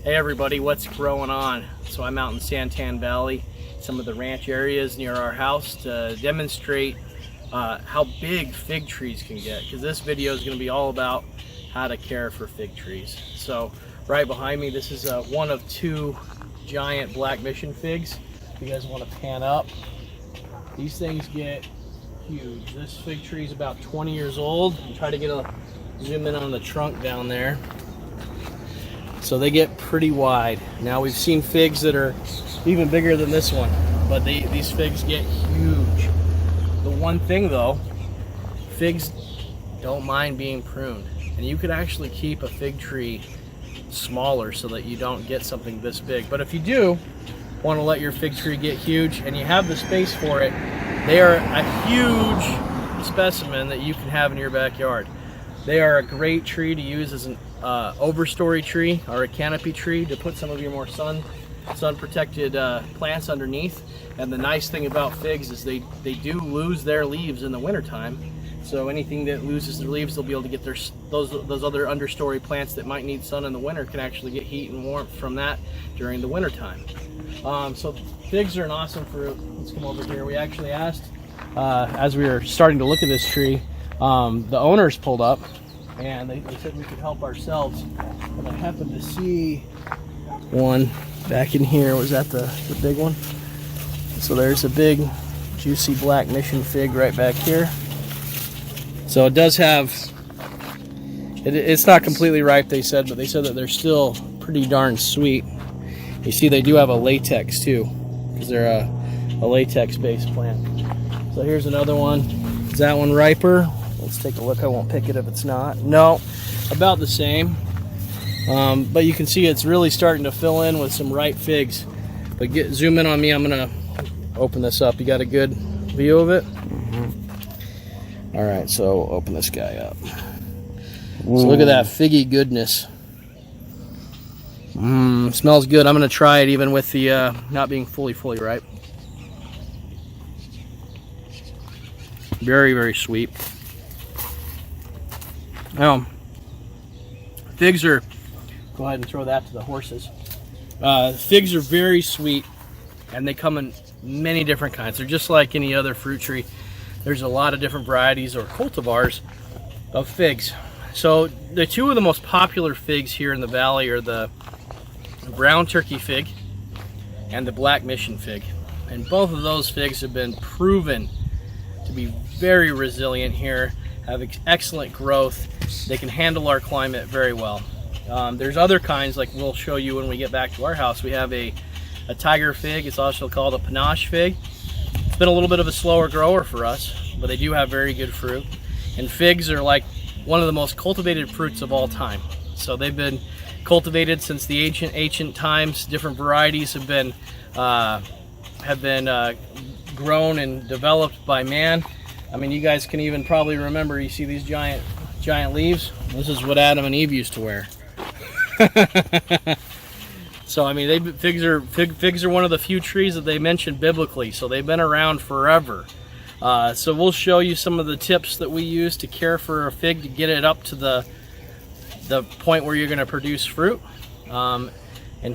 Hey everybody, what's growing on? So I'm out in Santan Valley, some of the ranch areas near our house, to demonstrate how big fig trees can get, because this video is going to be all about how to care for fig trees. So right behind me, this is one of two giant black mission figs. If you guys want to pan up, these things get huge. This fig tree is about 20 years old. I'll try to get a zoom in on the trunk down there. So they get pretty wide. Now we've seen figs that are even bigger than this one, but these figs get huge. The one thing though, figs don't mind being pruned, and you could actually keep a fig tree smaller so that you don't get something this big. But if you do want to let your fig tree get huge and you have the space for it, they are a huge specimen that you can have in your backyard. They are a great tree to use as an overstory tree or a canopy tree to put some of your more sun protected plants underneath. And the nice thing about figs is they do lose their leaves in the wintertime. So anything that loses their leaves, they'll be able to get those other understory plants that might need sun in the winter can actually get heat and warmth from that during the wintertime. So figs are an awesome fruit. Let's come over here. We actually asked, as we were starting to look at this tree, the owners pulled up and they said we could help ourselves. And I happened to see one back in here. Was that the big one? So there's a big juicy black mission fig right back here. So it does have, it's not completely ripe, they said, but they said that they're still pretty darn sweet. You see they do have a latex too, because they're a latex based plant. So here's another one. Is that one riper? Let's take a look. I won't pick it if it's not. No, about the same. But you can see it's really starting to fill in with some ripe figs. But zoom in on me. I'm gonna open this up. You got a good view of it? Mm-hmm. All right, so open this guy up. Ooh. So look at that figgy goodness. Smells good. I'm gonna try it even with the not being fully ripe. Very, very sweet. Figs are, go ahead and throw that to the horses. Figs are very sweet, and they come in many different kinds. They're just like any other fruit tree. There's a lot of different varieties or cultivars of figs. So the two of the most popular figs here in the valley are the brown turkey fig and the black mission fig. And both of those figs have been proven to be very resilient here, have excellent growth. They can handle our climate very well. There's other kinds, like we'll show you when we get back to our house. We have a tiger fig. It's also called a panache fig. It's been a little bit of a slower grower for us, but they do have very good fruit. And figs are like one of the most cultivated fruits of all time. So they've been cultivated since the ancient times. Different varieties have been grown and developed by man. I mean, you guys can even probably remember, you see these giant leaves? This is what Adam and Eve used to wear. So I mean, figs are one of the few trees that they mentioned biblically, so they've been around forever. So we'll show you some of the tips that we use to care for a fig to get it up to the point where you're going to produce fruit. And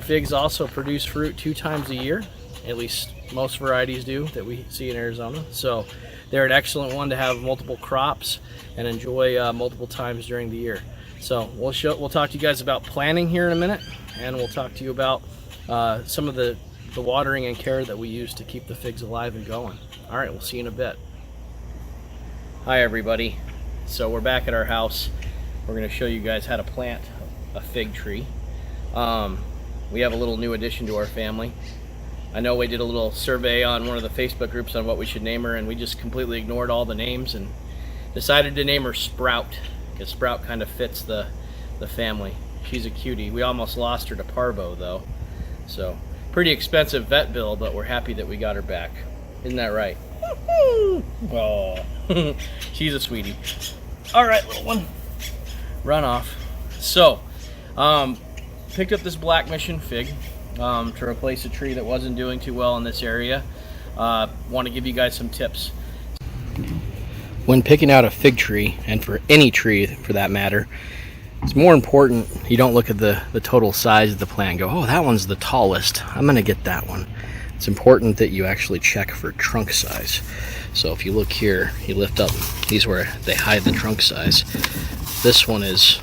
figs also produce fruit 2 times a year, at least most varieties do that we see in Arizona. So they're an excellent one to have multiple crops and enjoy multiple times during the year. So we'll talk to you guys about planting here in a minute, and we'll talk to you about some of the watering and care that we use to keep the figs alive and going. All right, we'll see you in a bit. Hi everybody. So we're back at our house. We're going to show you guys how to plant a fig tree. We have a little new addition to our family. I know we did a little survey on one of the Facebook groups on what we should name her, and we just completely ignored all the names and decided to name her Sprout, because Sprout kind of fits the family. She's a cutie. We almost lost her to Parvo though. So pretty expensive vet bill, but we're happy that we got her back. Isn't that right? Oh, she's a sweetie. All right, little one, run off. So picked up this black mission fig to replace a tree that wasn't doing too well in this area. Want to give you guys some tips. When picking out a fig tree, and for any tree for that matter, It's more important you don't look at the total size of the plant and go, oh, that one's the tallest, I'm gonna get that one. It's important that you actually check for trunk size. So if you look here, you lift up, these where they hide the trunk size. This one is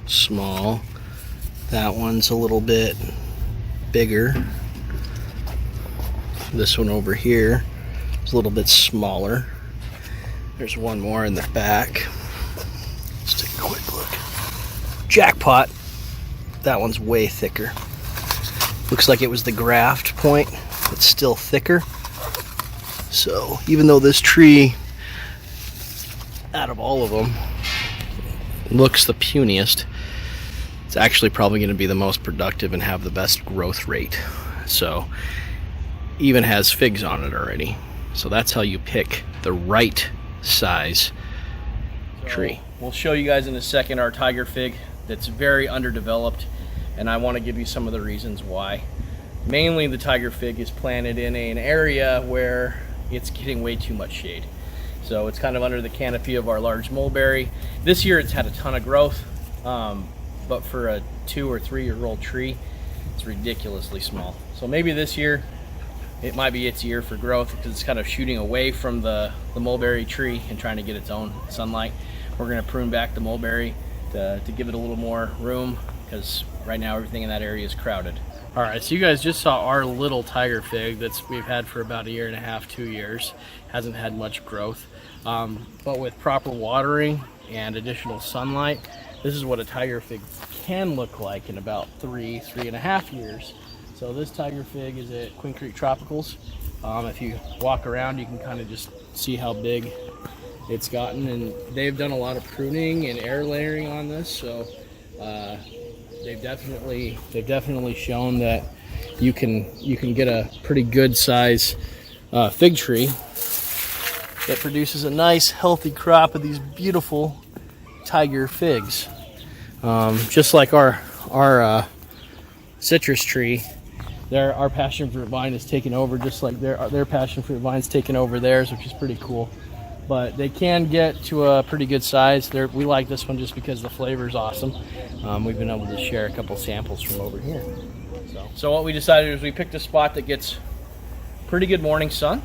small, that one's a little bit bigger. This one over here is a little bit smaller. There's one more in the back. Let's take a quick look. Jackpot. That one's way thicker. Looks like it was the graft point. It's still thicker. So even though this tree, out of all of them, looks the puniest, it's actually probably going to be the most productive and have the best growth rate. So even has figs on it already. So that's how you pick the right size tree. We'll show you guys in a second our tiger fig that's very underdeveloped, and I want to give you some of the reasons why. Mainly the tiger fig is planted in an area where it's getting way too much shade. So it's kind of under the canopy of our large mulberry. This year it's had a ton of growth, but for a 2 or 3 year old tree, it's ridiculously small. So maybe this year it might be its year for growth, because it's kind of shooting away from the mulberry tree and trying to get its own sunlight. We're going to prune back the mulberry to give it a little more room, because right now everything in that area is crowded. All right, so you guys just saw our little tiger fig we've had for about 1.5 years, 2 years. Hasn't had much growth, but with proper watering and additional sunlight, this is what a tiger fig can look like in about 3.5 years. So this tiger fig is at Queen Creek Tropicals. If you walk around, you can kind of just see how big it's gotten, and they've done a lot of pruning and air layering on this. So they've definitely shown that you can get a pretty good size fig tree that produces a nice healthy crop of these beautiful tiger figs. Just like our citrus tree, our passion fruit vine is taken over, just like their passion fruit vine's taken over theirs, which is pretty cool. But they can get to a pretty good size. We like this one just because the flavor is awesome. We've been able to share a couple samples from over here. So what we decided is we picked a spot that gets pretty good morning sun.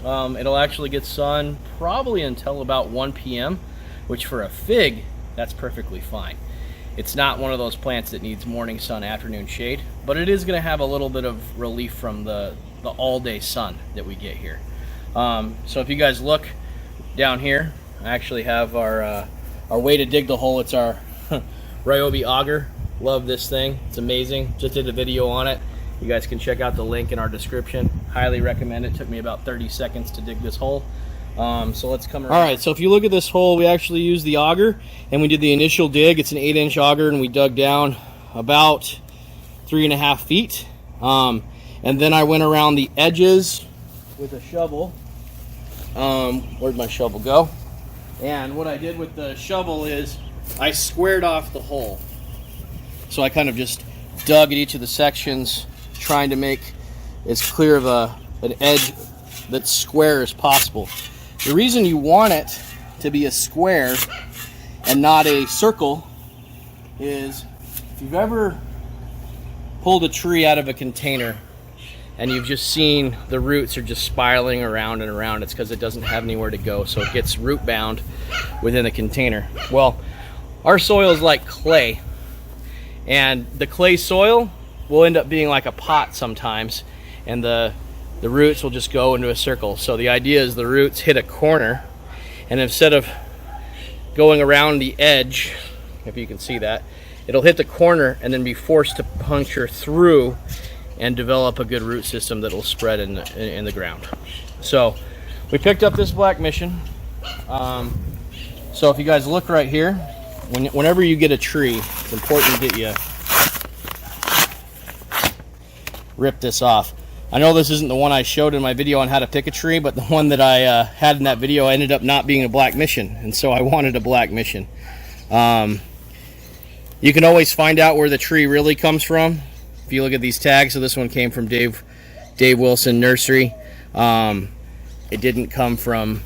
It'll actually get sun probably until about 1 p.m., which for a fig, that's perfectly fine. It's not one of those plants that needs morning sun, afternoon shade, but it is going to have a little bit of relief from the all-day sun that we get here. So if you guys look down here, I actually have our way to dig the hole. It's our Ryobi Auger. Love this thing. It's amazing. Just did a video on it. You guys can check out the link in our description. Highly recommend it. Took me about 30 seconds to dig this hole. So let's come around. All right, so if you look at this hole, we actually used the auger, and we did the initial dig. It's an 8-inch auger, and we dug down about 3.5 feet. And then I went around the edges with a shovel. Where'd my shovel go? And what I did with the shovel is I squared off the hole. So I kind of just dug at each of the sections, trying to make as clear of an edge that's square as possible. The reason you want it to be a square and not a circle is if you've ever pulled a tree out of a container and you've just seen the roots are just spiraling around and around, it's because it doesn't have anywhere to go, so it gets root bound within a container. Well, our soil is like clay, and the clay soil will end up being like a pot sometimes, and the roots will just go into a circle. So the idea is the roots hit a corner, and instead of going around the edge, if you can see that, it'll hit the corner and then be forced to puncture through and develop a good root system that'll spread in the ground. So we picked up this black mission. So if you guys look right here, whenever you get a tree, it's important that you rip this off. I know this isn't the one I showed in my video on how to pick a tree, but the one that I had in that video ended up not being a black mission, and so I wanted a black mission. You can always find out where the tree really comes from if you look at these tags. So this one came from Dave Wilson Nursery. It didn't come from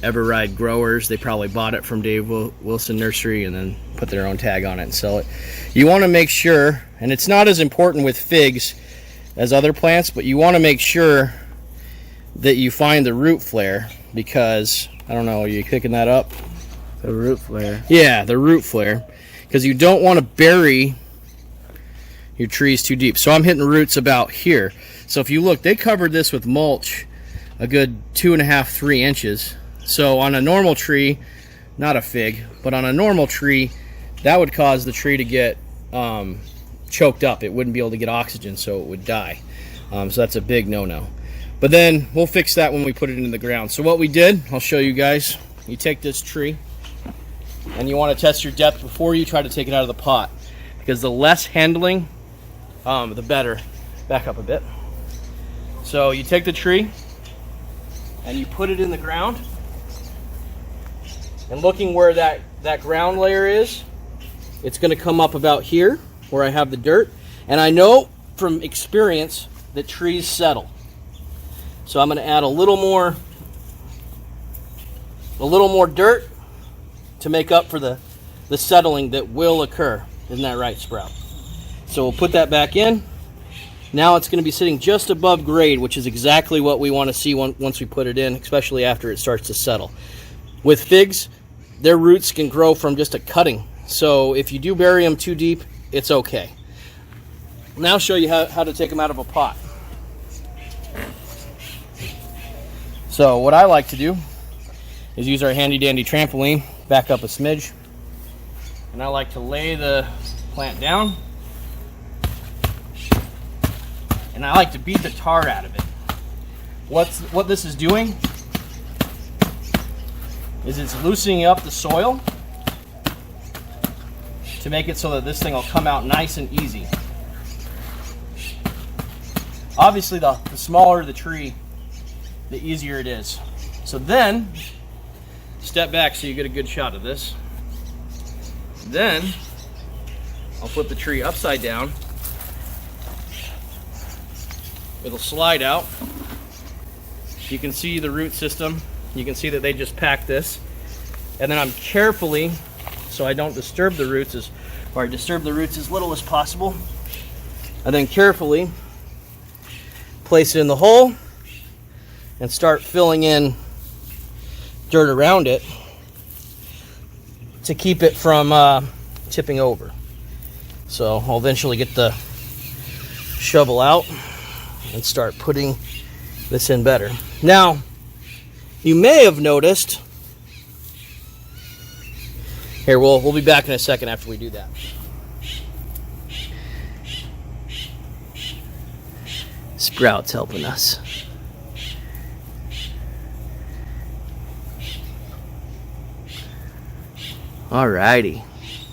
Everride growers. They probably bought it from Dave Wilson Nursery and then put their own tag on it and sell it. You want to make sure, and it's not as important with figs as other plants, but you want to make sure that you find the root flare, because, I don't know, are you picking that up? The root flare. Yeah, the root flare, because you don't want to bury your trees too deep. So I'm hitting roots about here. So if you look, they covered this with mulch a good 2.5 to 3 inches. So on a normal tree, not a fig, but on a normal tree, that would cause the tree to get choked up. It wouldn't be able to get oxygen, so it would die. So that's a big no-no. But then we'll fix that when we put it into the ground. So what we did, I'll show you guys. You take this tree, and you want to test your depth before you try to take it out of the pot, because the less handling, the better. Back up a bit. So you take the tree, and you put it in the ground, and looking where that ground layer is, it's going to come up about here where I have the dirt. And I know from experience that trees settle. So I'm going to add a little more dirt to make up for the settling that will occur. Isn't that right, Sprout? So we'll put that back in. Now it's going to be sitting just above grade, which is exactly what we want to see once we put it in, especially after it starts to settle. With figs, their roots can grow from just a cutting. So if you do bury them too deep, it's okay. Now I'll show you how to take them out of a pot. So what I like to do is use our handy dandy trampoline, back up a smidge, and I like to lay the plant down, and I like to beat the tar out of it. What this is doing is it's loosening up the soil to make it so that this thing will come out nice and easy. Obviously, the smaller the tree, the easier it is. So then, step back so you get a good shot of this. Then, I'll flip the tree upside down. It'll slide out. You can see the root system. You can see that they just packed this. And then I'm carefully, so I don't disturb the roots, or I disturb the roots as little as possible. And then carefully place it in the hole and start filling in dirt around it to keep it from tipping over. So I'll eventually get the shovel out and start putting this in better. Now, you may have noticed, here, we'll be back in a second after we do that. Sprout's helping us. Alrighty,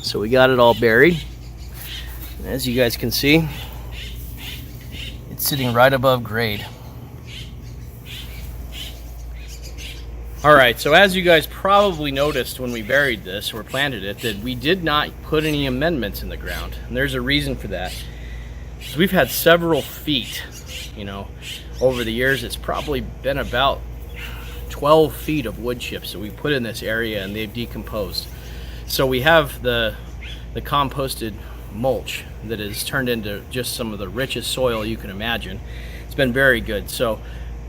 so we got it all buried. As you guys can see, it's sitting right above grade. Alright, so as you guys probably noticed when we buried this or planted it, that we did not put any amendments in the ground. And there's a reason for that. So we've had several feet, over the years. It's probably been about 12 feet of wood chips that we put in this area, and they've decomposed. So we have the composted mulch that has turned into just some of the richest soil you can imagine. It's been very good. So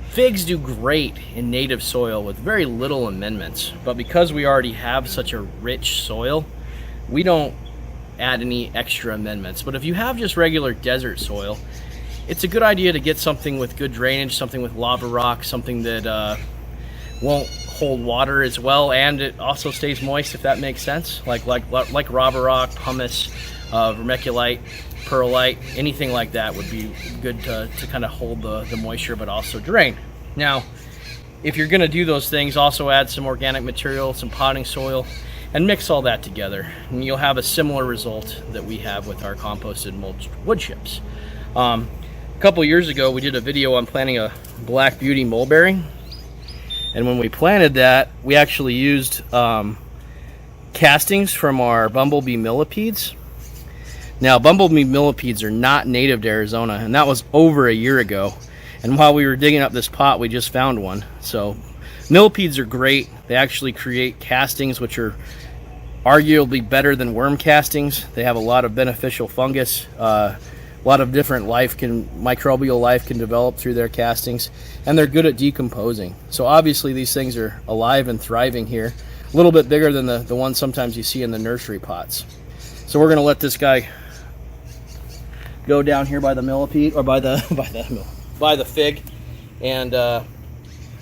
figs do great in native soil with very little amendments, but because we already have such a rich soil, we don't add any extra amendments. But if you have just regular desert soil, it's a good idea to get something with good drainage, something with lava rock, something that won't hold water as well, and it also stays moist, if that makes sense. Like lava rock, pumice, vermiculite, perlite, anything like that would be good to kind of hold the moisture but also drain. Now, if you're going to do those things, also add some organic material, some potting soil, and mix all that together, and you'll have a similar result that we have with our composted mulched wood chips. A couple years ago, we did a video on planting a Black Beauty mulberry, and when we planted that, we actually used castings from our bumblebee millipedes. Now, bumblebee millipedes are not native to Arizona, and that was over a year ago. And while we were digging up this pot, we just found one. So Millipedes are great. They actually create castings which are arguably better than worm castings. They have a lot of beneficial fungus. A lot of different microbial life can develop through their castings, and they're good at decomposing. So obviously these things are alive and thriving here. A little bit bigger than the ones sometimes you see in the nursery pots. So we're gonna let this guy go down here by the millipede, or by the fig, and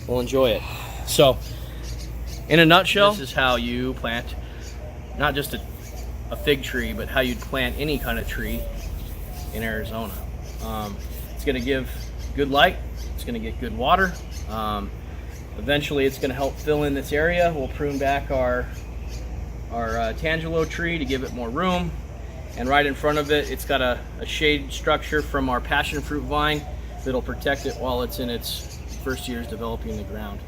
we'll enjoy it. So in a nutshell, this is how you plant not just a fig tree, but how you'd plant any kind of tree in Arizona. It's going to give good light, it's going to get good water. Eventually it's going to help fill in this area. We'll prune back our tangelo tree to give it more room, and right in front of it, it's got a shade structure from our passion fruit vine that'll protect it while it's in its first years developing the ground.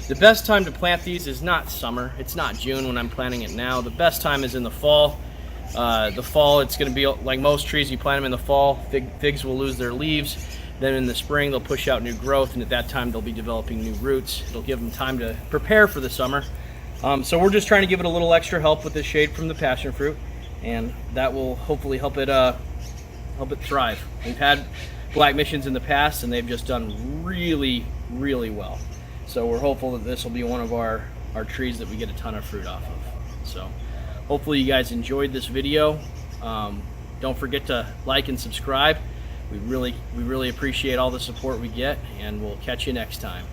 The best time to plant these is not summer. It's not June when I'm planting it now. The best time is in the fall. It's going to be like most trees. You plant them in the fall, figs will lose their leaves. Then in the spring, they'll push out new growth, and at that time, they'll be developing new roots. It'll give them time to prepare for the summer. So we're just trying to give it a little extra help with the shade from the passion fruit, and that will hopefully help it thrive. We've had black missions in the past, and they've just done really, really well. So we're hopeful that this will be one of our trees that we get a ton of fruit off of. So hopefully you guys enjoyed this video. Don't forget to like and subscribe. We really appreciate all the support we get, and we'll catch you next time.